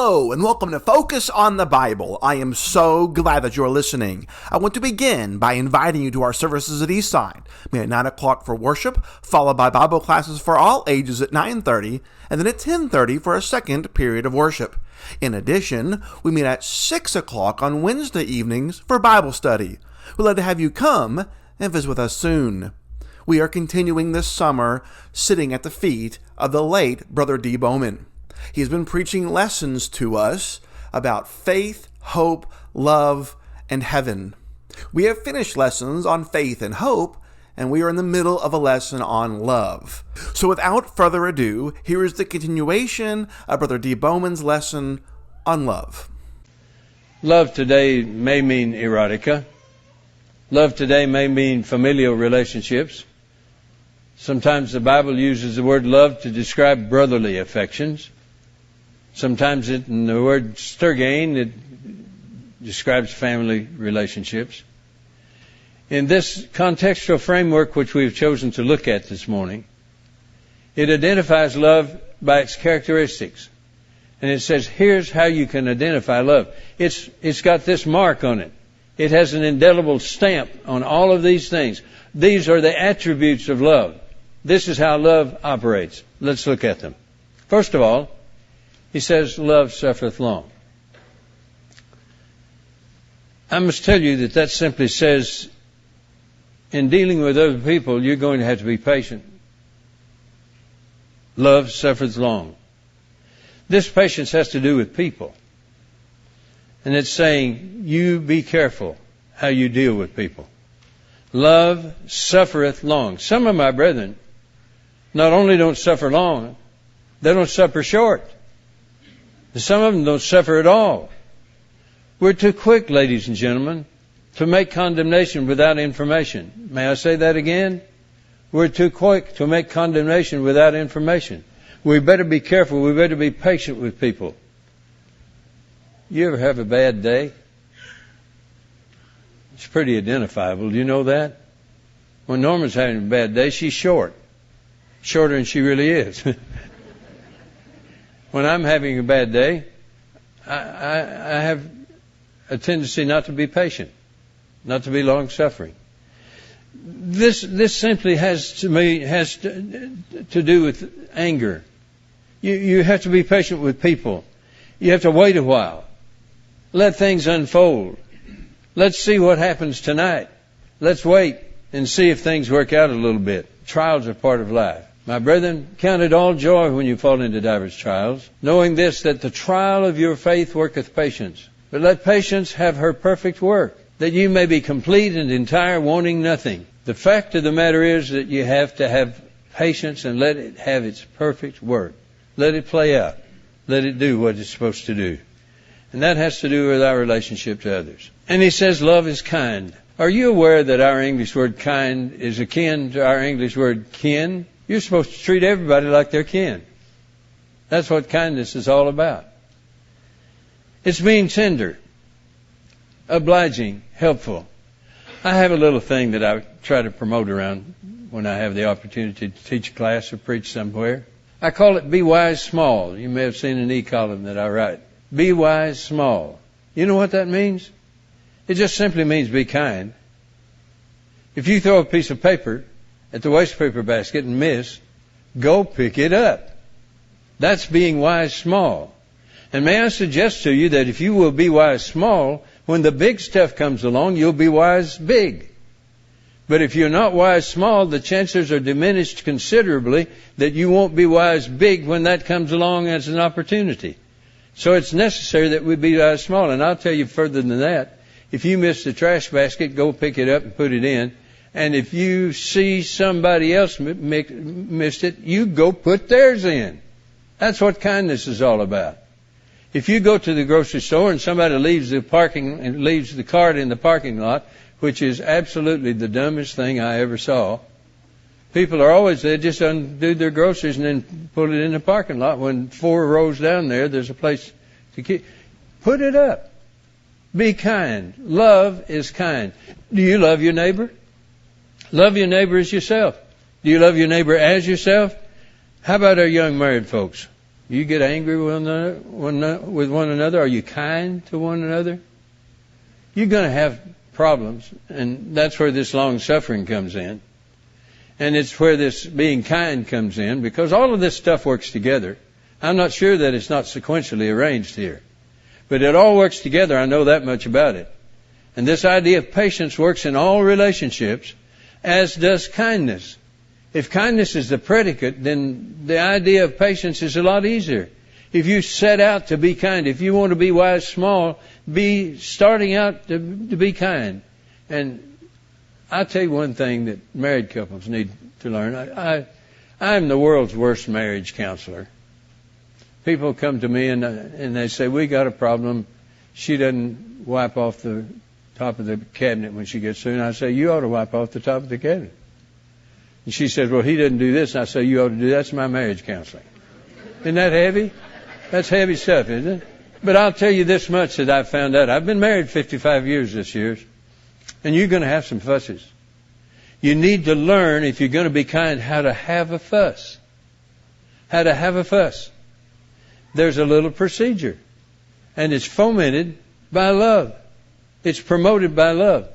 Hello, and welcome to Focus on the Bible. I am so glad that you're listening. I want to begin by inviting you to our services at Eastside. We at 9 o'clock for worship, followed by Bible classes for all ages at 9:30, and then at 10:30 for a second period of worship. In addition, we meet at 6 o'clock on Wednesday evenings for Bible study. We'd love to have you come and visit with us soon. We are continuing this summer sitting at the feet of the late Brother D. Bowman. He's been preaching lessons to us about faith, hope, love, and heaven. We have finished lessons on faith and hope, and we are in the middle of a lesson on love. So without further ado, here is the continuation of Brother D. Bowman's lesson on love. Love today may mean erotica. Love today may mean familial relationships. Sometimes the Bible uses the word love to describe brotherly affections. Sometimes in the word stergain, it describes family relationships. In this contextual framework which we've chosen to look at this morning, it identifies love by its characteristics. And it says, here's how you can identify love. It's got this mark on it. It has an indelible stamp on all of these things. These are the attributes of love. This is how love operates. Let's look at them. First of all, he says, love suffereth long. I must tell you that simply says, in dealing with other people, you're going to have to be patient. Love suffereth long. This patience has to do with people. And it's saying, you be careful how you deal with people. Love suffereth long. Some of my brethren not only don't suffer long, they don't suffer short. Some of them don't suffer at all. We're too quick, ladies and gentlemen, to make condemnation without information. May I say that again? We're too quick to make condemnation without information. We better be careful. We better be patient with people. You ever have a bad day? It's pretty identifiable. Do you know that? When Norma's having a bad day, she's short. Shorter than she really is. When I'm having a bad day, I have a tendency not to be patient, not to be long-suffering. This simply has to do with anger. You have to be patient with people. You have to wait a while. Let things unfold. Let's see what happens tonight. Let's wait and see if things work out a little bit. Trials are part of life. My brethren, count it all joy when you fall into divers trials, knowing this, that the trial of your faith worketh patience. But let patience have her perfect work, that you may be complete and entire, wanting nothing. The fact of the matter is that you have to have patience and let it have its perfect work. Let it play out. Let it do what it's supposed to do. And that has to do with our relationship to others. And he says love is kind. Are you aware that our English word kind is akin to our English word kin? You're supposed to treat everybody like they're kin. That's what kindness is all about. It's being tender, obliging, helpful. I have a little thing that I try to promote around when I have the opportunity to teach a class or preach somewhere. I call it Be Wise Small. You may have seen an e-column that I write. Be wise small. You know what that means? It just simply means be kind. If you throw a piece of paper at the waste paper basket and miss, go pick it up. That's being wise small. And may I suggest to you that if you will be wise small, when the big stuff comes along, you'll be wise big. But if you're not wise small, the chances are diminished considerably that you won't be wise big when that comes along as an opportunity. So it's necessary that we be wise small. And I'll tell you further than that. If you miss the trash basket, go pick it up and put it in. And if you see somebody else missed it, you go put theirs in. That's what kindness is all about. If you go to the grocery store and somebody leaves the cart in the parking lot, which is absolutely the dumbest thing I ever saw. People are always, they just undo their groceries and then put it in the parking lot. When 4 rows down there's a place to keep. Put it up. Be kind. Love is kind. Do you love your neighbor? Love your neighbor as yourself. Do you love your neighbor as yourself? How about our young married folks? You get angry with one another? Are you kind to one another? You're going to have problems, and that's where this long suffering comes in. And it's where this being kind comes in, because all of this stuff works together. I'm not sure that it's not sequentially arranged here. But it all works together. I know that much about it. And this idea of patience works in all relationships, as does kindness. If kindness is the predicate, then the idea of patience is a lot easier. If you set out to be kind, if you want to be wise small, be starting out to be kind. And I'll tell you one thing that married couples need to learn. I'm the world's worst marriage counselor. People come to me and they say, we got a problem. She doesn't wipe off the top of the cabinet when she gets through. And I say, you ought to wipe off the top of the cabinet. And she says, well, he doesn't do this. And I say, you ought to do that. That's my marriage counseling. Isn't that heavy? That's heavy stuff, isn't it? But I'll tell you this much that I've found out. I've been married 55 years this year. And you're going to have some fusses. You need to learn, if you're going to be kind, how to have a fuss. How to have a fuss. There's a little procedure. And it's fomented by love. It's promoted by love.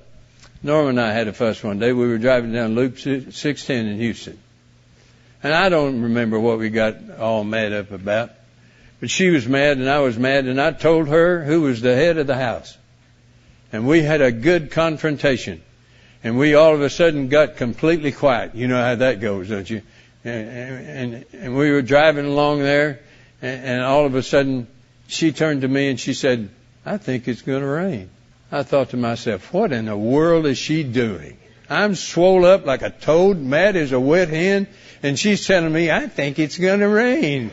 Norma and I had a fuss one day. We were driving down Loop 610 in Houston. And I don't remember what we got all mad up about. But she was mad and I was mad, and I told her who was the head of the house. And we had a good confrontation. And we all of a sudden got completely quiet. You know how that goes, don't you? And we were driving along there, and all of a sudden she turned to me and she said, I think it's going to rain. I thought to myself, what in the world is she doing? I'm swole up like a toad, mad as a wet hen, and she's telling me, I think it's going to rain.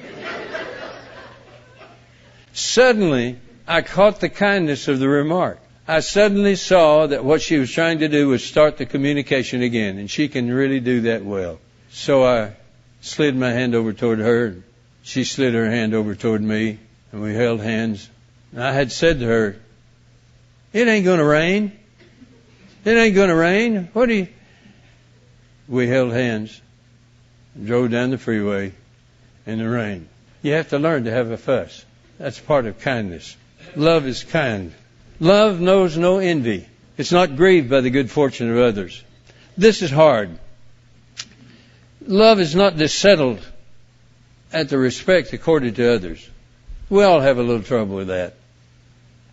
Suddenly, I caught the kindness of the remark. I suddenly saw that what she was trying to do was start the communication again, and she can really do that well. So I slid my hand over toward her, and she slid her hand over toward me, and we held hands. And I had said to her, it ain't going to rain. It ain't going to rain. We held hands and drove down the freeway in the rain. You have to learn to have a fuss. That's part of kindness. Love is kind. Love knows no envy. It's not grieved by the good fortune of others. This is hard. Love is not dissettled at the respect accorded to others. We all have a little trouble with that.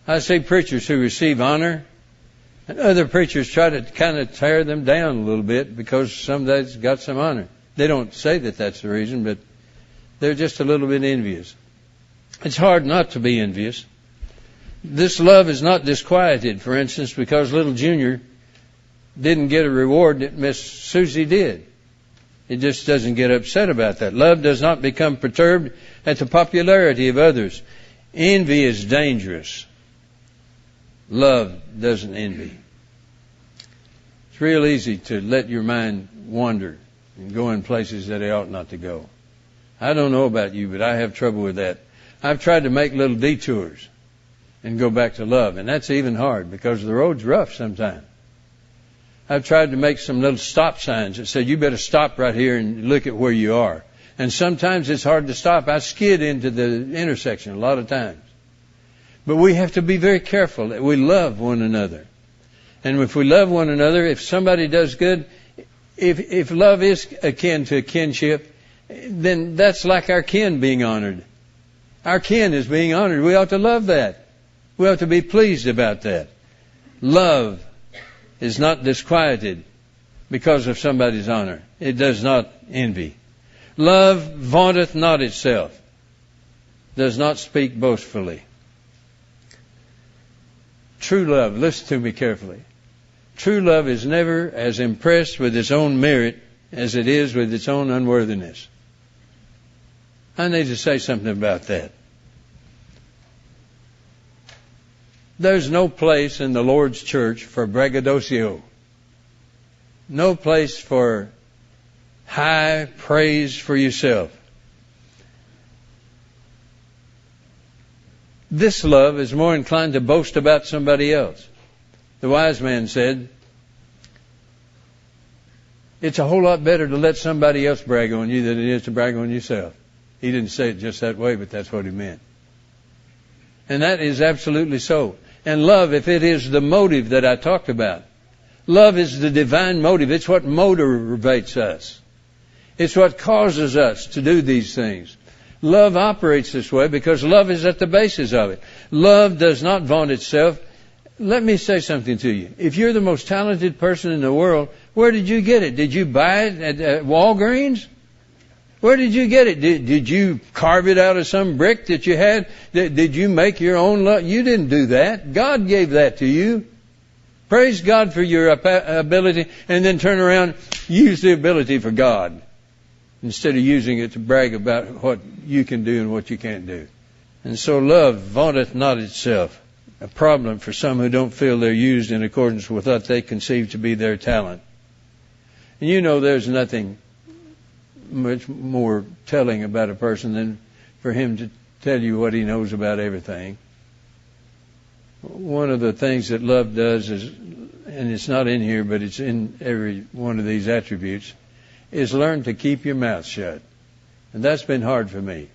I see preachers who receive honor, and other preachers try to kind of tear them down a little bit because somebody's got some honor. They don't say that that's the reason, but they're just a little bit envious. It's hard not to be envious. This love is not disquieted, for instance, because little Junior didn't get a reward that Miss Susie did. It just doesn't get upset about that. Love does not become perturbed at the popularity of others. Envy is dangerous. Love doesn't envy. It's real easy to let your mind wander and go in places that it ought not to go. I don't know about you, but I have trouble with that. I've tried to make little detours and go back to love, and that's even hard because the road's rough sometimes. I've tried to make some little stop signs that said, you better stop right here and look at where you are. And sometimes it's hard to stop. I skid into the intersection a lot of times. But we have to be very careful that we love one another. And if we love one another, if somebody does good, if love is akin to kinship, then that's like our kin being honored. Our kin is being honored. We ought to love that. We ought to be pleased about that. Love is not disquieted because of somebody's honor. It does not envy. Love vaunteth not itself, does not speak boastfully. True love, listen to me carefully. True love is never as impressed with its own merit as it is with its own unworthiness. I need to say something about that. There's no place in the Lord's church for braggadocio. No place for high praise for yourself. This love is more inclined to boast about somebody else. The wise man said, it's a whole lot better to let somebody else brag on you than it is to brag on yourself. He didn't say it just that way, but that's what he meant. And that is absolutely so. And love, if it is the motive that I talked about, love is the divine motive. It's what motivates us. It's what causes us to do these things. Love operates this way because love is at the basis of it. Love does not vaunt itself. Let me say something to you. If you're the most talented person in the world, where did you get it? Did you buy it at Walgreens? Where did you get it? Did you carve it out of some brick that you had? Did you make your own love? You didn't do that. God gave that to you. Praise God for your ability, and then turn around, use the ability for God, instead of using it to brag about what you can do and what you can't do. And so love vaunteth not itself. A problem for some who don't feel they're used in accordance with what they conceive to be their talent. And you know there's nothing much more telling about a person than for him to tell you what he knows about everything. One of the things that love does is, and it's not in here, but it's in every one of these attributes, is learn to keep your mouth shut. And that's been hard for me.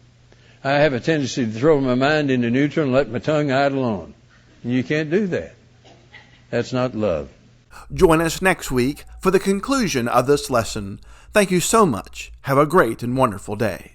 I have a tendency to throw my mind into neutral and let my tongue idle on. And you can't do that. That's not love. Join us next week for the conclusion of this lesson. Thank you so much. Have a great and wonderful day.